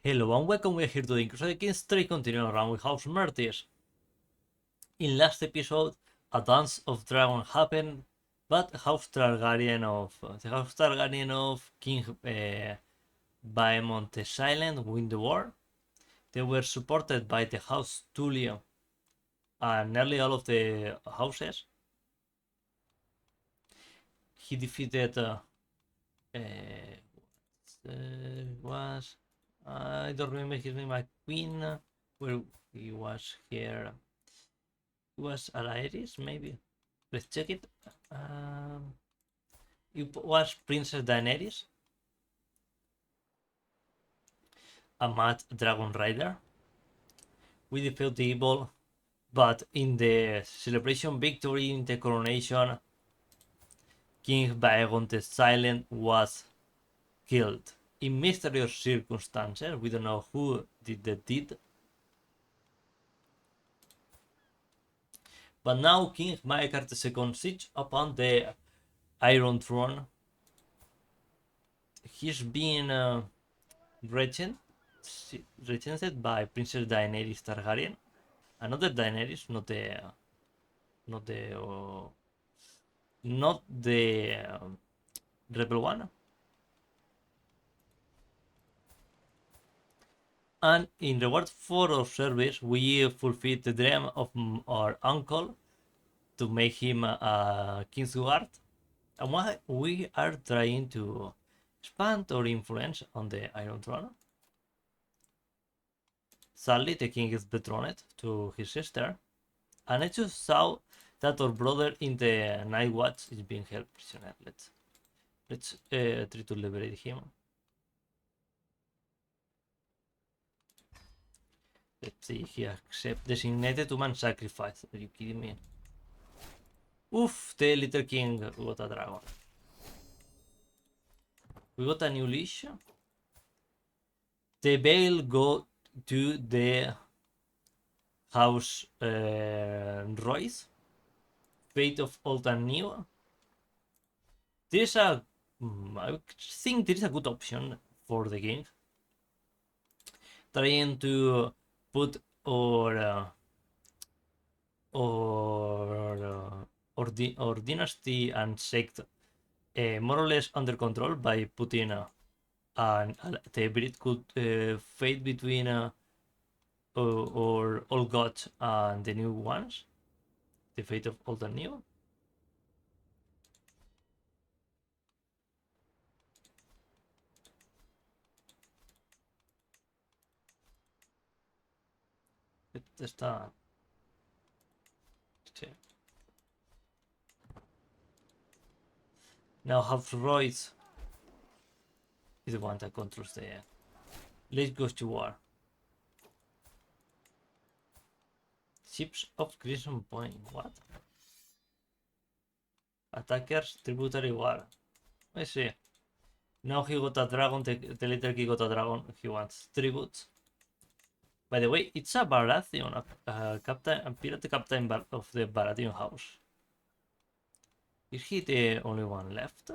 Hello and welcome, we're here today in Crusader Kings 3, continuing around with House Merntys. In last episode, a dance of dragon happened, but the House Targaryen of King Baemontes Island win the war. They were supported by the House Tulio and nearly all of the houses. He defeated I don't remember his name, a queen, where he was here. It was Alaeris, maybe. Let's check it. It was Princess Daenerys, a mad dragon rider. We defeated the evil, but in the celebration victory in the coronation, King Baegon the Silent was killed in mysterious circumstances. We don't know who did the deed. But now King Maël'rhin II sits upon the Iron Throne. He's been regented by Princess Daenerys Targaryen. Another Daenerys, not the rebel one. And in reward for our service, we fulfilled the dream of our uncle to make him a King's Guard. And we are trying to expand our influence on the Iron Throne. Sadly, the king is betrothed to his sister, and I just saw that our brother in the Night Watch is being held prisoner. Let's try to liberate him. Let's see, he accepts designated human sacrifice. Are you kidding me? Oof, the little king got a dragon. We got a new leash. The veil go to the House Royce. Fate of Old and New. There's a... I think there is a good option for the king. Trying to put our dynasty and sect more or less under control by putting the hybrid could fade between our old gods and the new ones, the fate of old and new. Está. Sí. Now House Royce is the one that controls the. Let's go to war. Ships of Crimson Point. What? Attackers tributary war. I see. Now he got a dragon. The little king got a dragon. He wants tributes. By the way, it's a Baratheon, a pirate captain of the Baratheon house. Is he the only one left?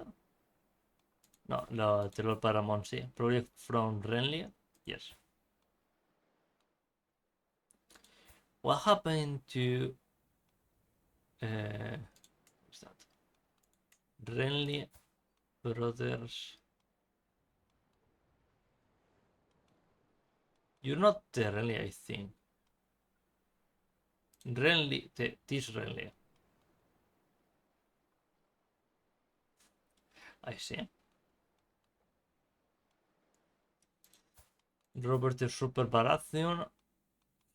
No, the Lord Paramonsi. Probably from Renly. Yes. What happened to what's that? Renly brothers. You're not the Renly, I think. Renly, this Renly. I see. Robert the Super Baratheon,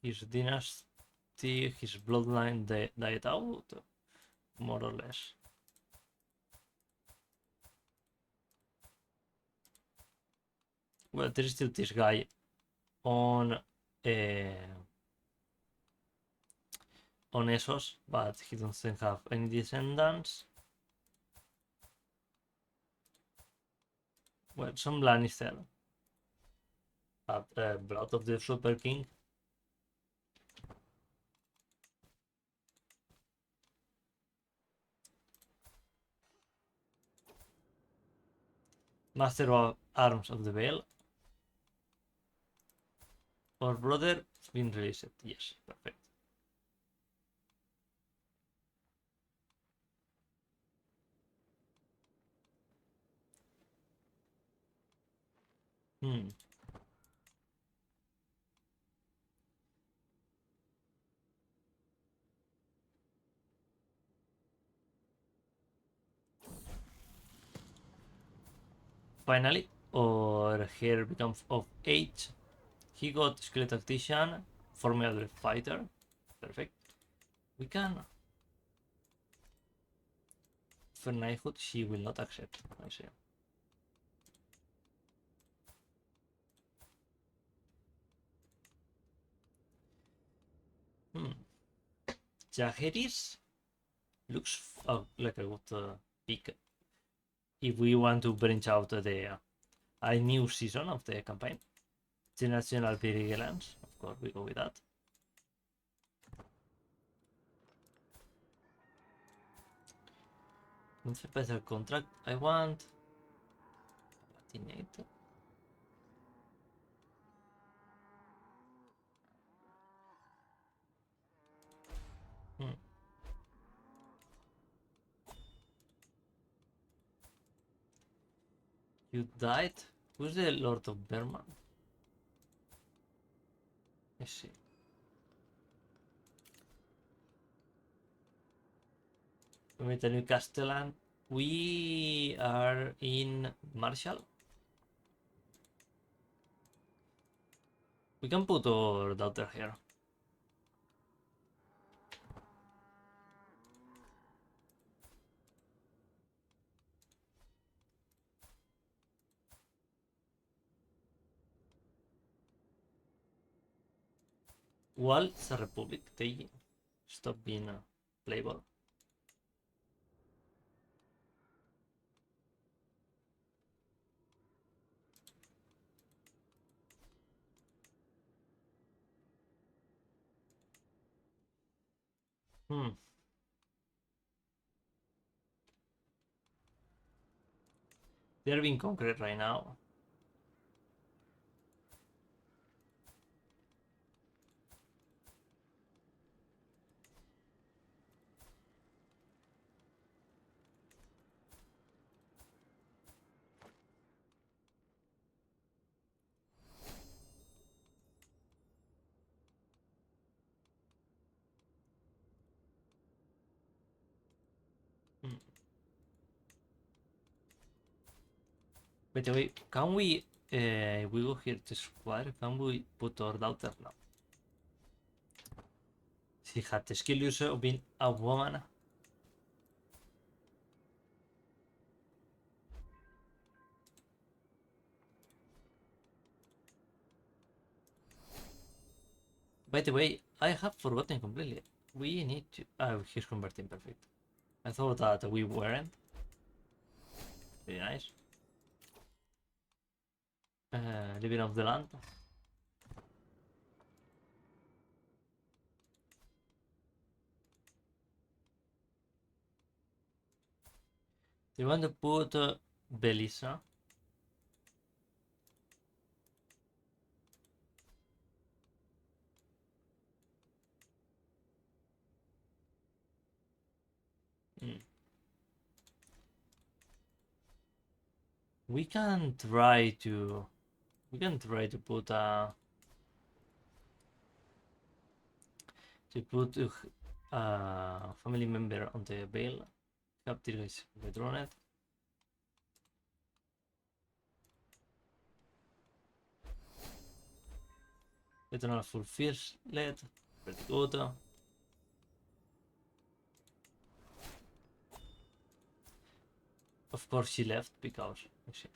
his dynasty, his bloodline died out, more or less. Well, there is still this guy on Essos, but he doesn't have any descendants. Well, some Lannister. But blood of the Super King. Master of Arms of the Veil. Our brother has been released. Yes, perfect. Hmm. Finally, our heir becomes of age. He got skill tactician, formidable fighter. Perfect. We can. For knighthood, she will not accept. I say. Hmm. Jaehaerys looks like a good pick if we want to branch out the a new season of the campaign. Generational Vigilance, of course, we go with that. What's a better contract? I want. Latinate. Hmm. You died? Who's the Lord of Berman? Let's see. We meet a new Castellan. We are in Marshall. We can put our daughter here. Well, it's a republic. They stop being playable. Hmm. They're being conquered right now. Hmm. By the way, can we go here to square? Can we put our daughter now? She had the skill user of being a woman. By the way, I have forgotten completely. We need to. Oh, he's converting perfect. I thought that we weren't. Very nice. Living off the land. Do you want to put Belisa? Mm. We can try to. We can try to put a family member on the bail. Capture is withdrawn. Eternal fulfills led. Pretty good. Of course, she left because she.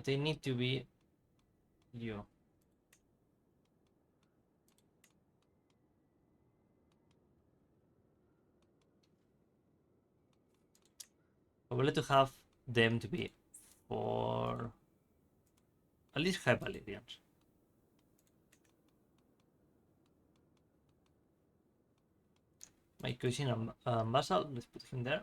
They need to be you. I would like to have them to be for at least High Valiryans. My cousin and vassal, let's put him there.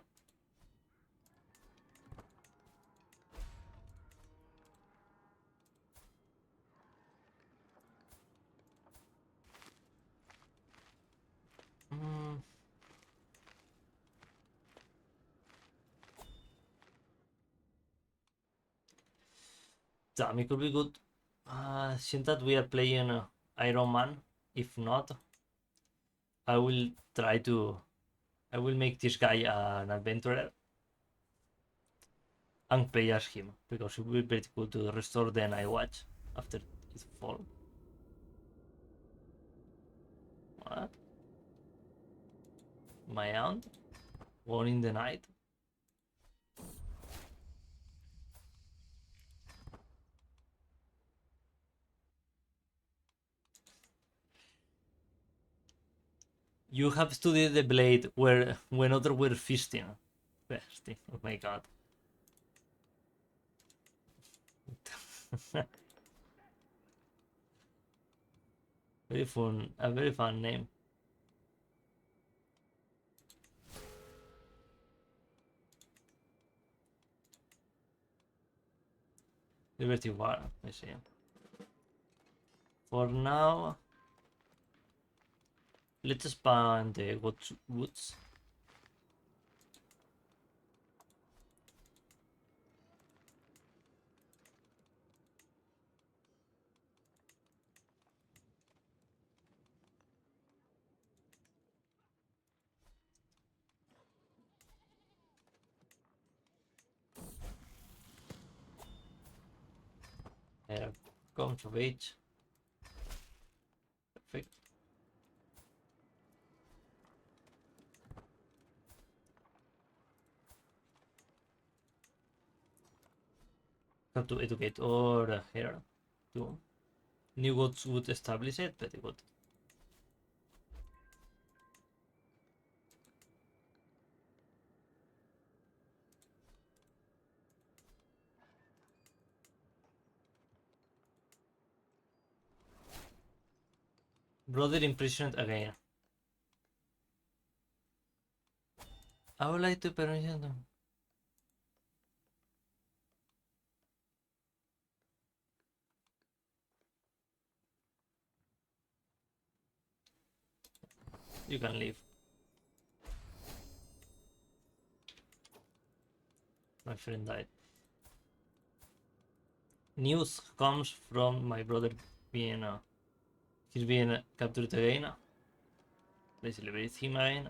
Mm. Damn, it could be good. Since that we are playing Iron Man, if not, I will try to. I will make this guy an adventurer and play as him because it will be pretty cool to restore the Night Watch after its fall. What? My aunt? One in the night? You have studied the blade where when others were feasting. Feasting. Oh my god. Very fun. A very fun name. Liberty War. I see. For now, let's expand the woods. Comes of age. Perfect. Have to educate or here too. New gods would establish it, pretty good. Brother imprisoned again. I would like to permission them. You can leave. My friend died. News comes from my brother being he's being captured again. They celebrate him again.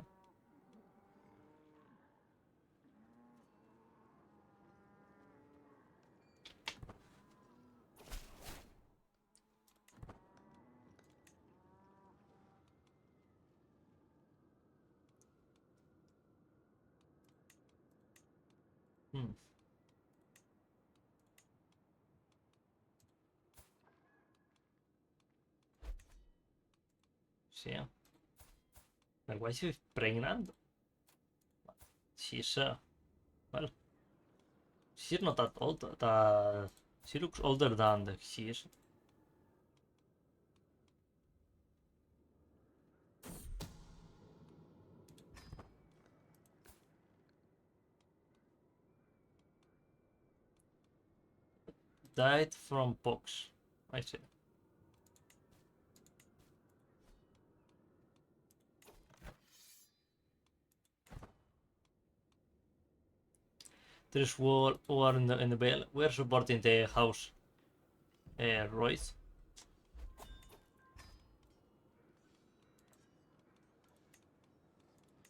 Hmm. See. Like, why is she pregnant? She's well, she's not that old. She looks older than she is. Died from pox. I see. There's war in the Vale. We're supporting the house Royce.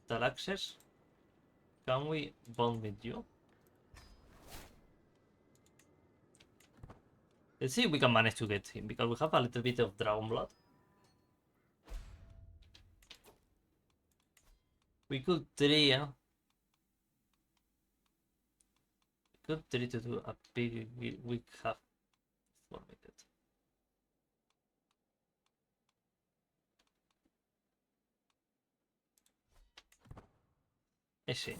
Talaxes, can we bond with you? Let's see if we can manage to get him because we have a little bit of dragonblood. We could try. We could try to do a big. We have formatted. Ese.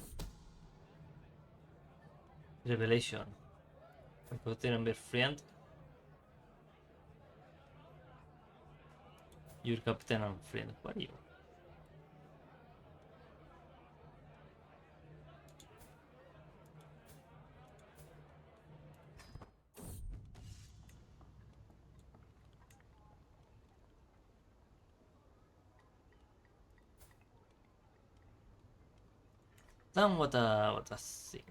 Revelation. I could remember friend. Your captain and friend. What are you? Then what a thing.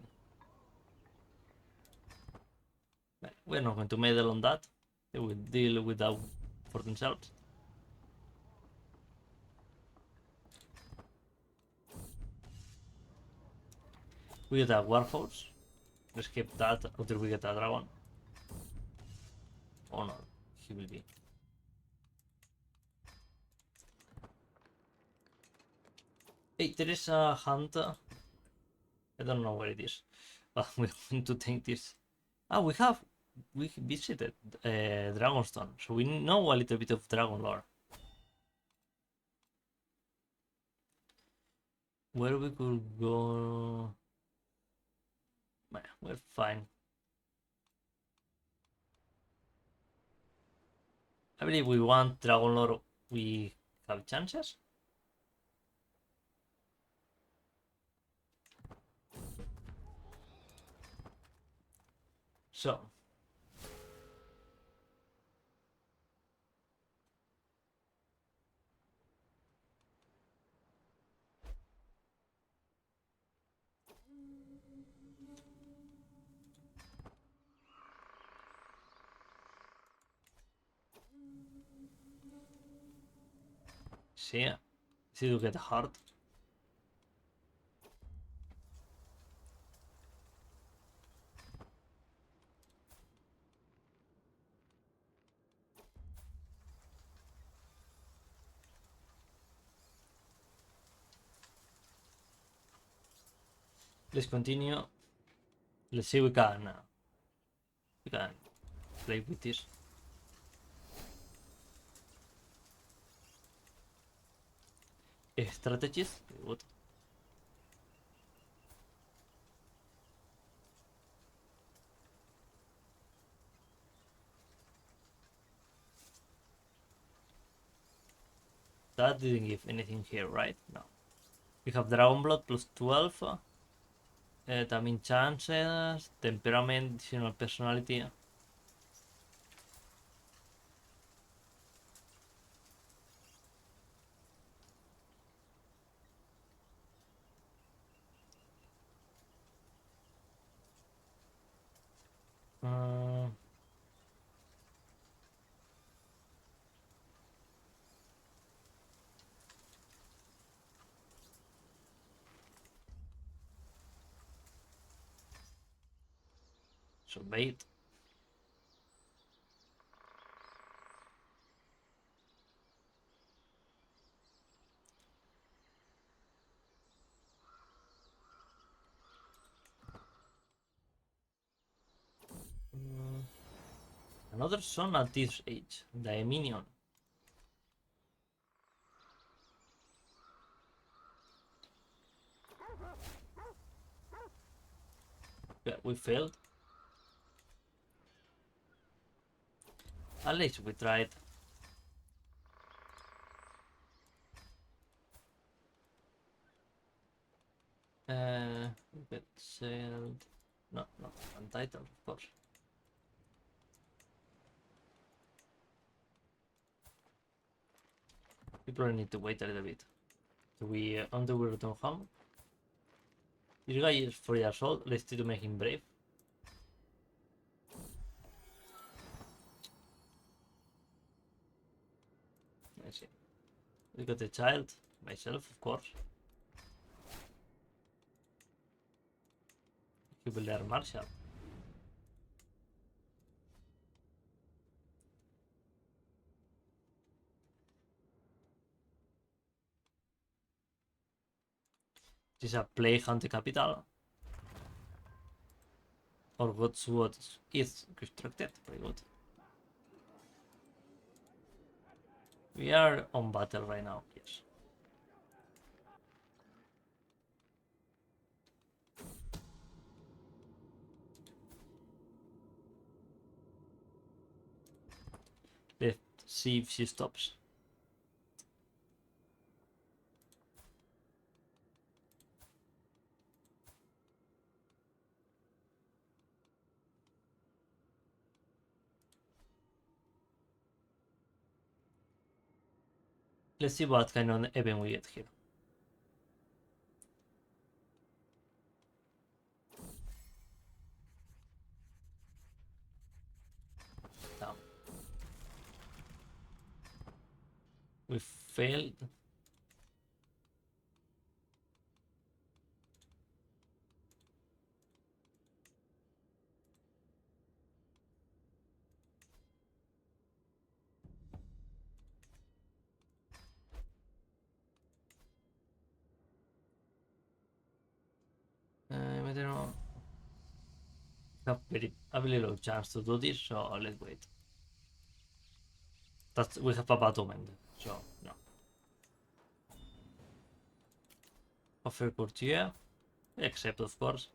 We're not going to meddle on that. They will deal with that for themselves. We get a warhorse. Let's keep that until we get a dragon. Oh no, he will be. Hey, there is a hunter. I don't know where it is, but we're going to take this. Ah, we visited Dragonstone, so we know a little bit of dragon lore. Where we could go? We're fine. I believe we want dragon lore. We have chances. So. See to get hard. Let's continue. Let's see we can play with this. Strategies. What? That didn't give anything here, right? No. We have dragonblood plus 12. También chances, temperament, additional personality. So bait. Another son at this age, the minion. Yeah, we failed. At least we tried. Get sailed. No, untitled, of course. We probably need to wait a little bit. So until we return home. This guy is 4 years old. Let's try to make him brave. Let's see. We got the child. Myself, of course. He will learn martial. This is a play hunt capital. Or what's what is constructed. Very good. We are on battle right now, yes. Let's see if she stops. Let's see what kind of event we get here. We failed. We have a very low chance to do this, so let's wait. We have a battlement, so no. Offer courtier, accept of course.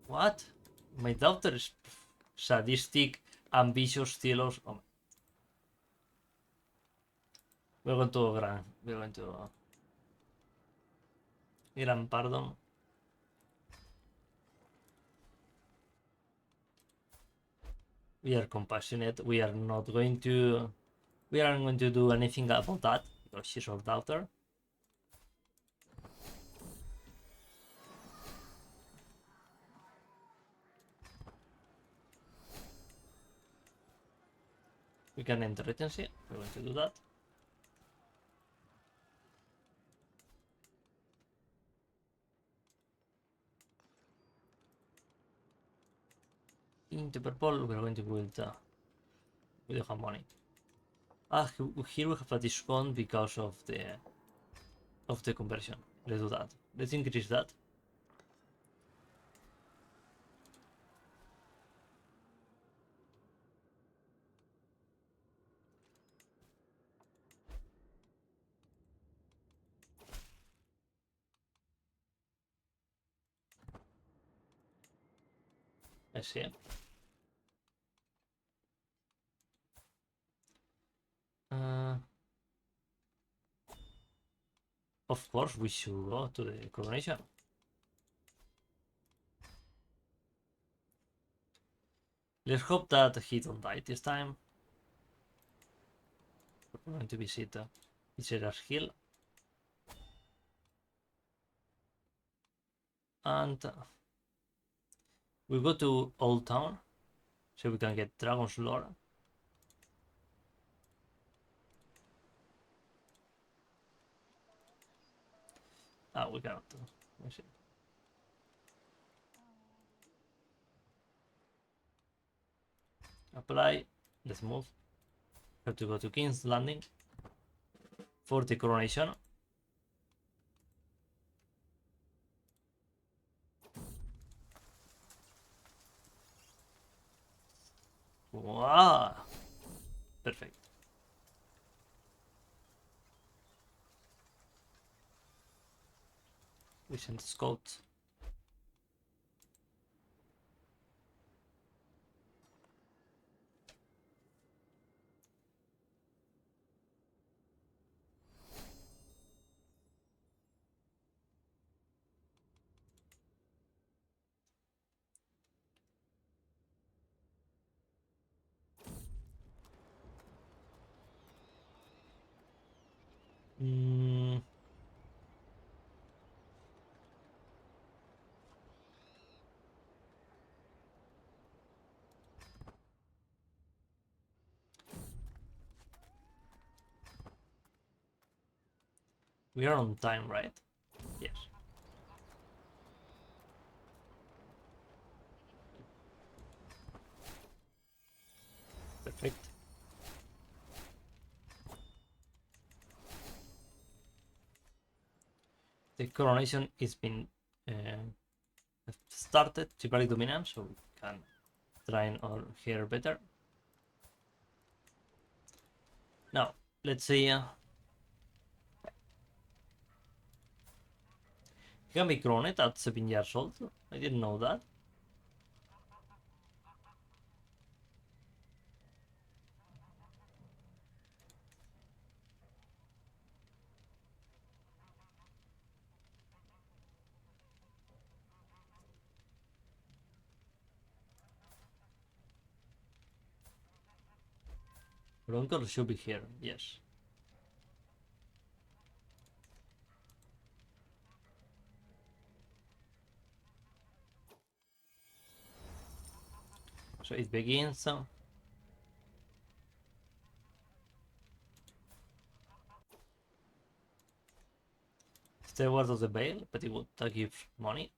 What? My daughter is sadistic, ambitious, stealers. Oh, we're going to Iran, pardon. We are compassionate. We aren't going to do anything about that because she's our daughter. We can enter regency. We're going to do that. Into purple, we're going to build. We don't have money. Here we have a discount because of the conversion. Let's do that. Let's increase that. I see. Of course, we should go to the coronation. Let's hope that he don't die this time. We're going to visit Crusader's Hill. And we go to Old Town so we can get Dragon's Lore. We cannot. Let's see. Apply. Let's move. Have to go to King's Landing for the coronation. Wow! Perfect. We send scouts. We are on time, right? Yes. Perfect. The coronation is been started. Typically dominant, so we can train our hair better. Now, let's see. He can be crowned at 7 years old. I didn't know that. Bronco should be here, yes. So it begins. Steward of the Vale, but it would give money.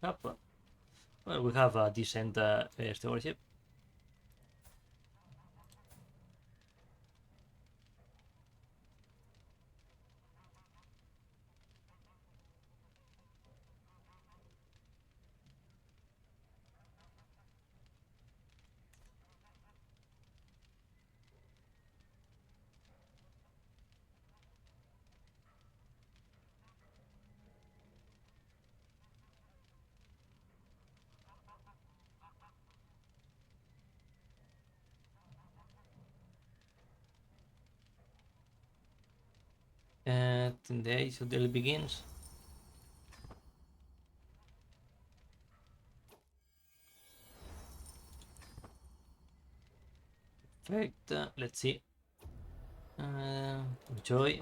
Yep. Well, we have a decent stewardship. And the age of daily begins. Perfect. Let's see. Enjoy.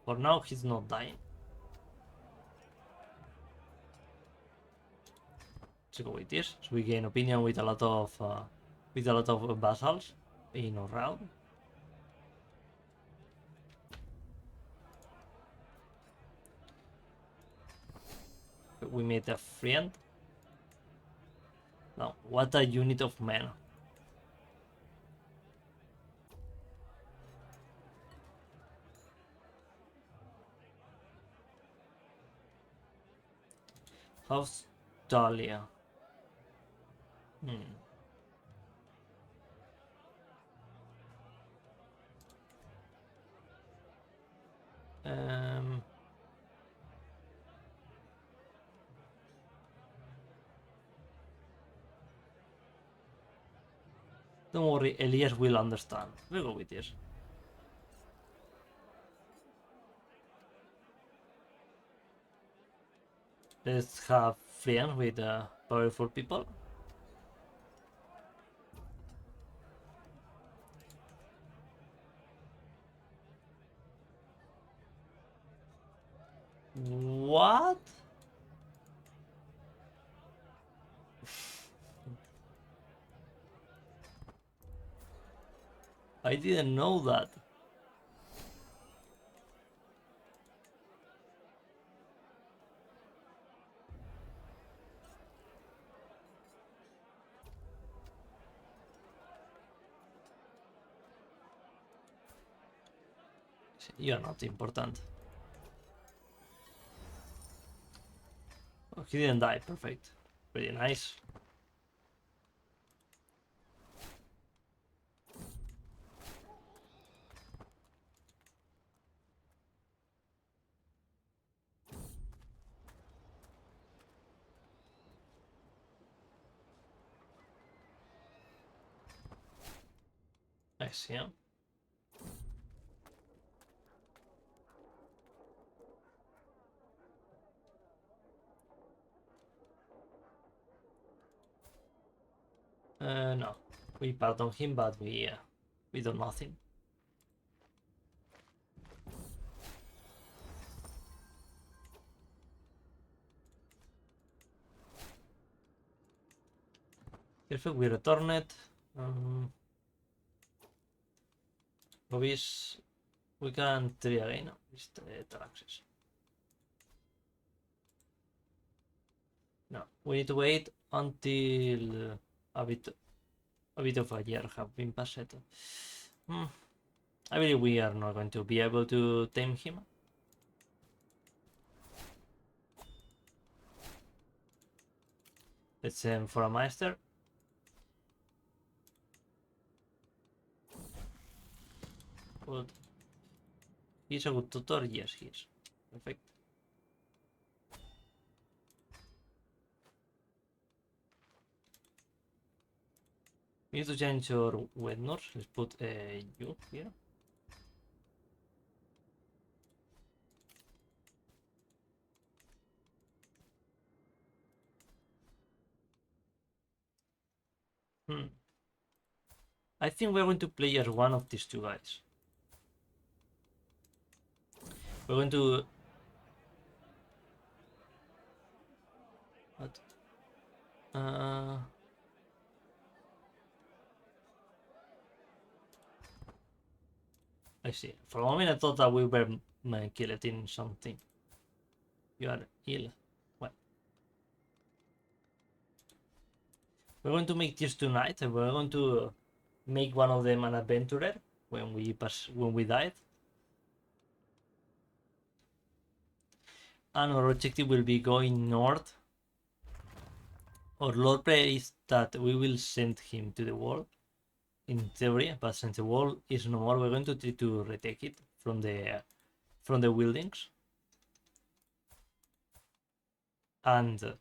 For now, he's not dying. Let's go with this. So we gain opinion with a lot of vassals in our round. We made a friend. Now, what a unit of men. How's Dahlia? Um, don't worry, Elias will understand. We'll go with this. Let's have friends with powerful people. What? I didn't know that. You're not important. Oh, he didn't die. Perfect. Pretty nice. Nice, yeah. No. We pardon him, but we do nothing. Perfect, we return it. Obvious, we can try again with taxes. No, we need to wait until a bit of a year have been passed. I believe we are not going to be able to tame him. Let's send for a master. Good. He's a good tutor? Yes, he is. Perfect. We need to change your Wednors. Let's put you here. I think we're going to play as one of these two guys. We're going to... What? I see. For a moment I thought that we were killing something. You are ill. Well, we're going to make this tonight, and we're going to make one of them an adventurer when we died. And our objective will be going north. Our lore play is that we will send him to the wall, in theory, but since the wall is no more, we're going to try to retake it from the buildings. And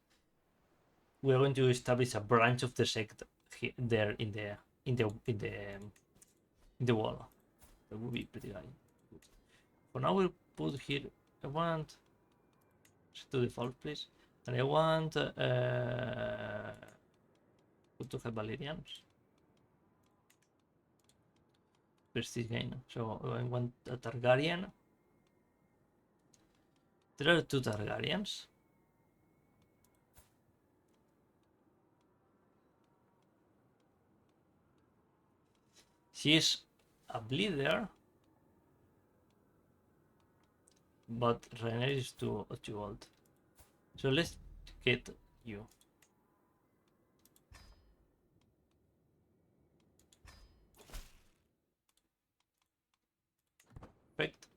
we're going to establish a branch of the sect there in the wall. That would be pretty good. For now, we'll put here. I want to default, please, and I want put to High Valiryans. Prestige gain. So I want a Targaryen. There are 2 Targaryens. She is a bleeder, but Rainer is too old. So let's get you. Perfect.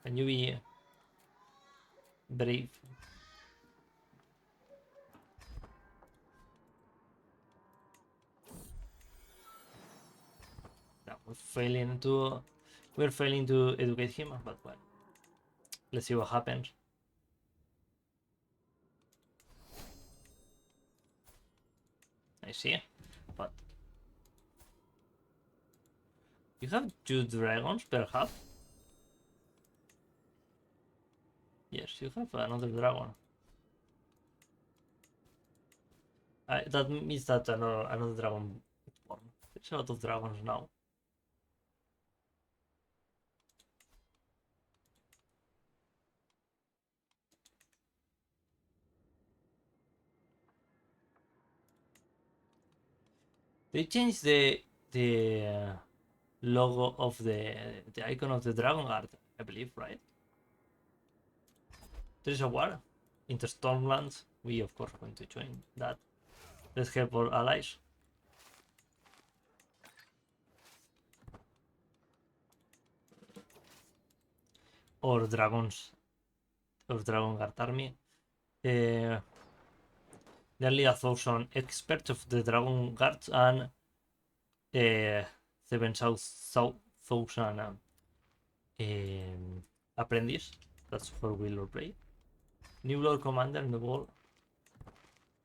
Can you be brave? No, we're failing to educate him, but well, let's see what happens. I see, but you have 2 dragons, perhaps? Yes, you have another dragon. That means that another dragon is born. There's a lot of dragons now. They changed the logo of the icon of the dragon guard, I believe, right? There's a war into Stormlands. We of course are going to join that. Let's help our allies. Or dragons, or dragon guard army. Nearly 1,000 experts of the dragon guards and 7,000 apprentice. That's for we lore play. New lord commander in the wall.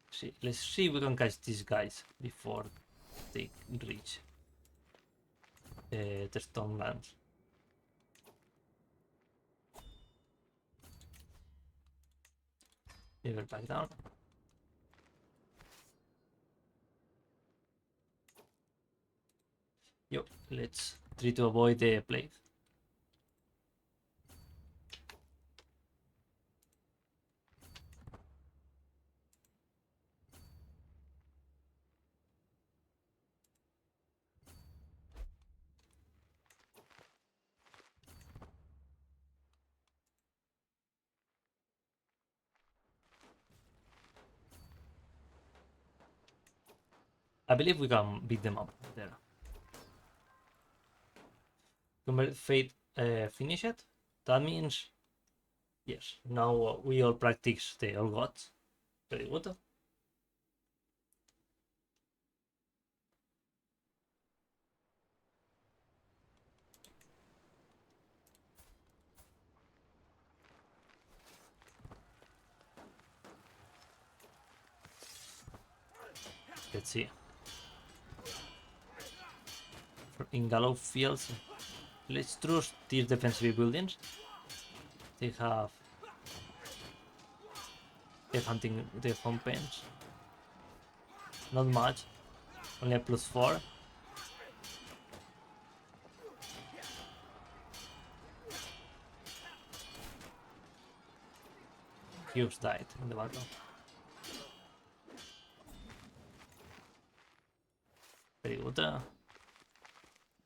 See, let's see if we can catch these guys before they reach the Stormlands. Never back down. Yo, let's try to avoid the plague. I believe we can beat them up there. Convert fate finished. That means yes. Now we all practice the all gods. Very good. Let's see. In Gallow Fields, let's trust these defensive buildings. They have the hunting, the home pens. Not much, only a +4. Hughes died in the battle. Very good.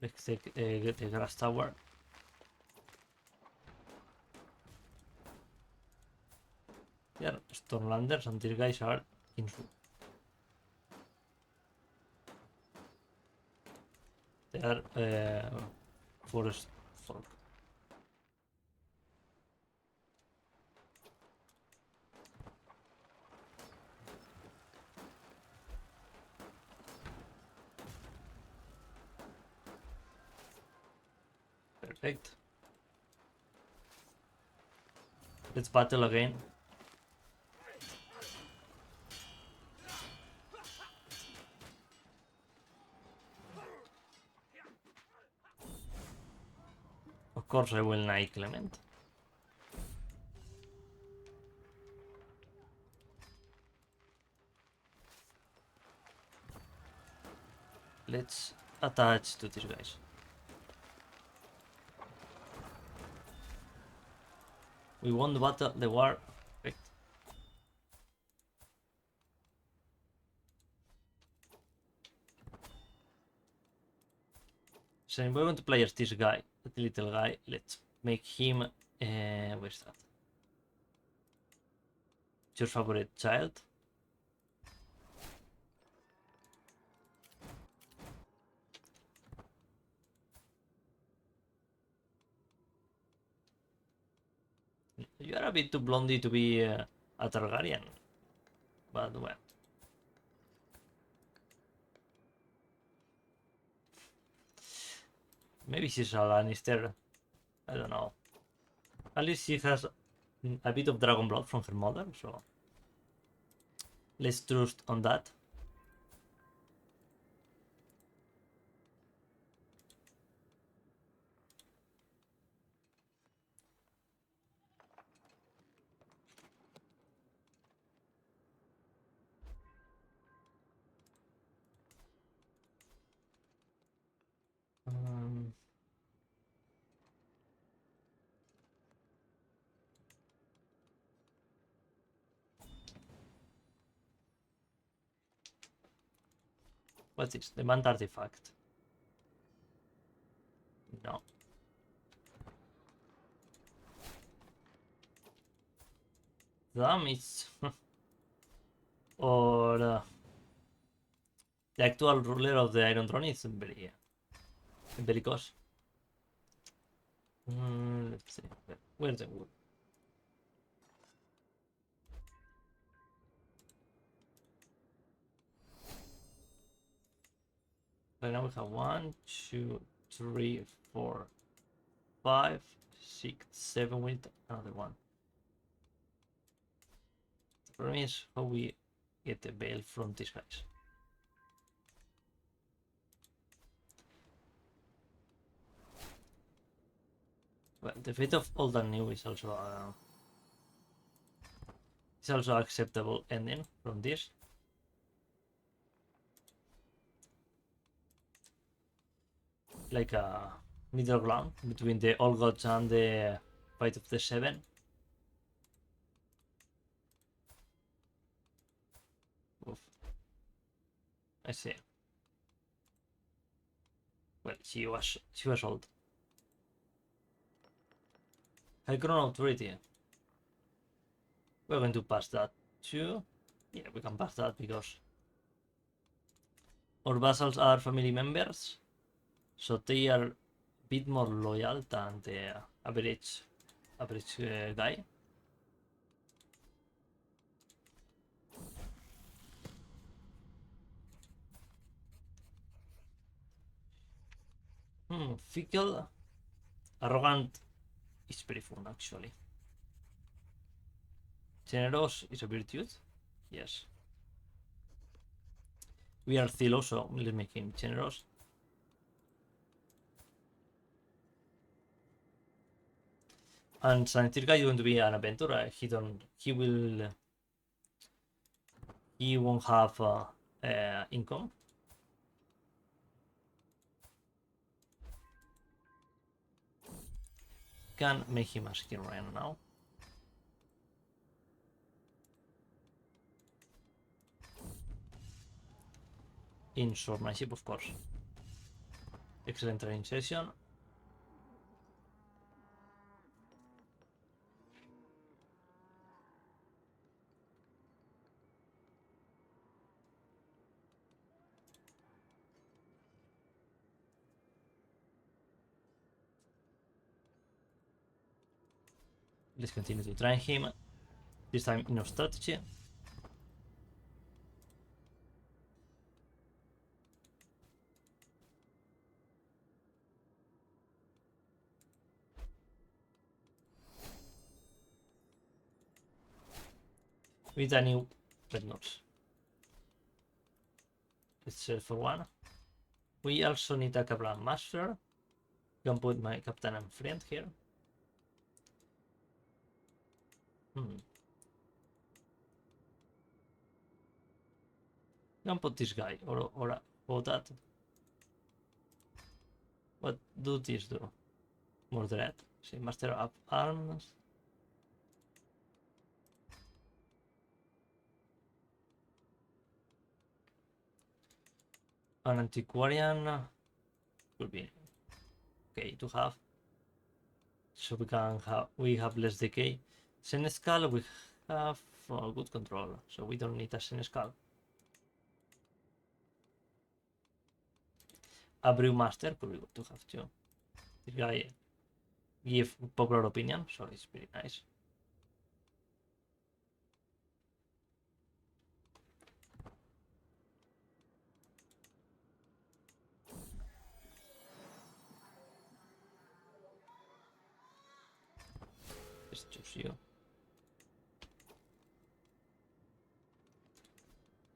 Let's take get the grass tower. Here, Stormlanders and these guys are Insu. They are forest folk. Perfect. Let's battle again. Of course I will knight Clement. Let's attach to these guys. We won the battle, the war. Perfect. So we're going to play as this guy, that little guy. Let's make him. Where's that? Your favorite child. You are a bit too blondie to be a Targaryen, but well. Maybe she's a Lannister. I don't know. At least she has a bit of dragon blood from her mother, so let's trust on that. What's this? Demand artifact. No. Damage. Or the actual ruler of the Iron Throne is very close. Let's see. Where's the wood? Right now we have 1, 2, 3, 4, 5, 6, 7. We need another one. The problem is how we get the veil from these guys. Well, the fate of old and new is also acceptable ending from this. Like a middle ground between the old gods and the fight of the seven. Oof. I see. Well, she was old. High Crown Authority. We're going to pass that too. Yeah, we can pass that because our vassals are family members, so they are a bit more loyal than the average guy. Fickle, arrogant is pretty fun actually. Generous is a virtue. Yes. We are Thilo, so let's make him generous. And Sanityr guy is going to be an adventurer. He won't have income. Can make him a skin right now. in swordsmanship, of course. Excellent training session. Let's continue to train him. This time in our strategy. With a new bedknobs. Let's sell for one. We also need a Kaplan Master. Can put my captain and friend here. Can put this guy or that. What do these do? More dread. See, Master of Arms. An antiquarian would be okay to have. So we have less decay. Senescal we have good control, so we don't need a Senescal. A brewmaster could be good to have too. This guy give popular opinion, so it's pretty nice. Let's choose you.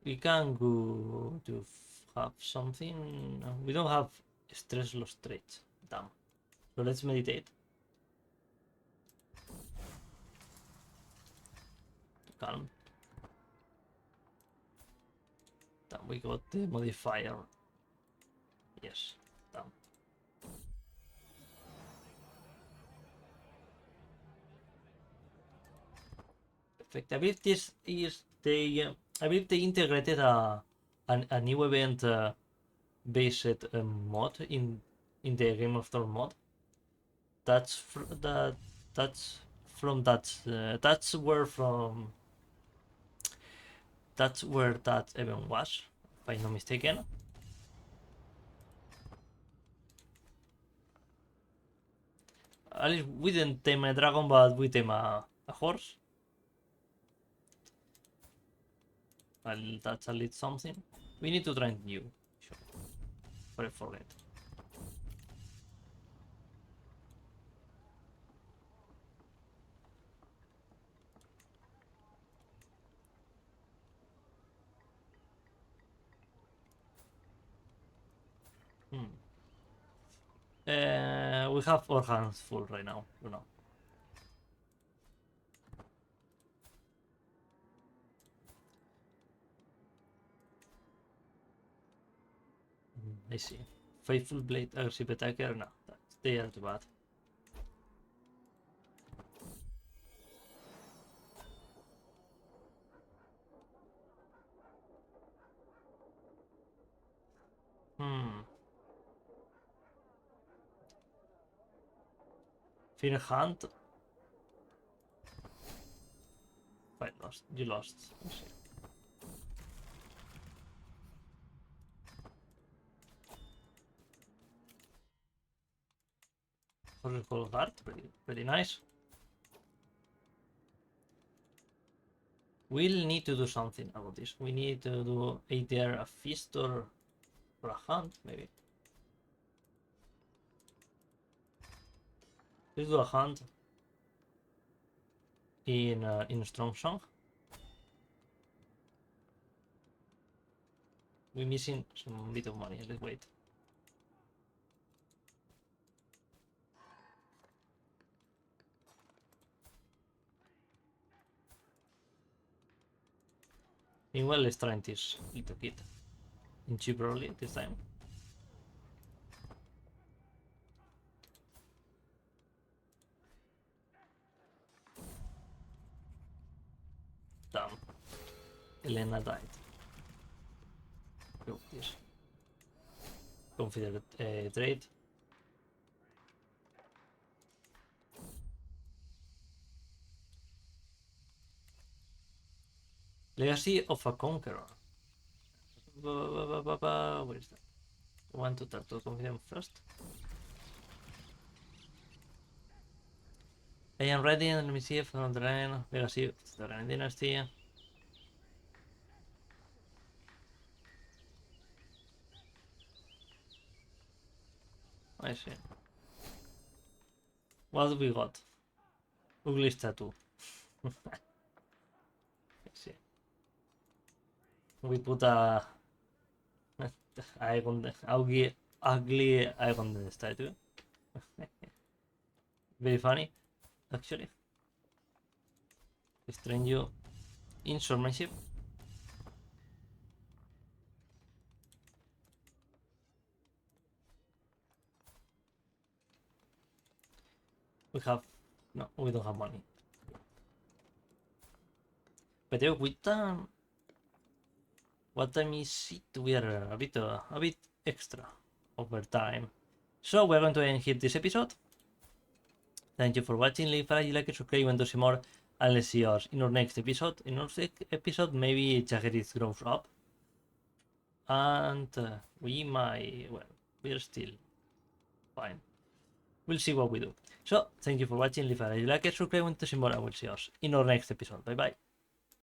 We can go to have something. No, we don't have stress loss traits. Damn. So let's meditate. Calm. Damn, we got the modifier. Yes. Damn. Perfect. Abilities is they. I believe they integrated a new event based mod in the Game of Thrones mod. That's that's where that event was, if I'm not mistaken. At least we didn't tame a dragon, but we tame a horse. Well, that's at least something. We need to train you. Sure. But I forget. We have our hands full right now, you know. I see. Faithful Blade, aggressive attacker, no, they are too bad. Fear Hunt. Wait, lost. You lost. I see. Horrible Guard, very nice. We'll need to do something about this. We need to do either a feast or a hunt, maybe. Let's do a hunt in Strong Song. We're missing some bit of money. Let's wait. Meanwhile, let's try this little kit in cheap early this time. Damn. Elena died. Oh, this. Confederate trade. Legacy of a Conqueror. Where is that? I want to talk to Confident first. I am ready, and let me see if on the line. Legacy of the Ren Dynasty. I see. What do we got? Ugly statue. I see. We put a ugly icon statue. Very funny, actually. Restrain you in showmanship. We have no, we don't have money. But with what time is it? We are a bit extra over time. So we're going to end here this episode. Thank you for watching. Leave a like and subscribe and do some more. And let's see us in our next episode. In our next episode, maybe Jagged grows up. And we might, well, we're still fine. We'll see what we do. So, thank you for watching. Leave a like and subscribe and do some more. I will see us in our next episode. Bye bye.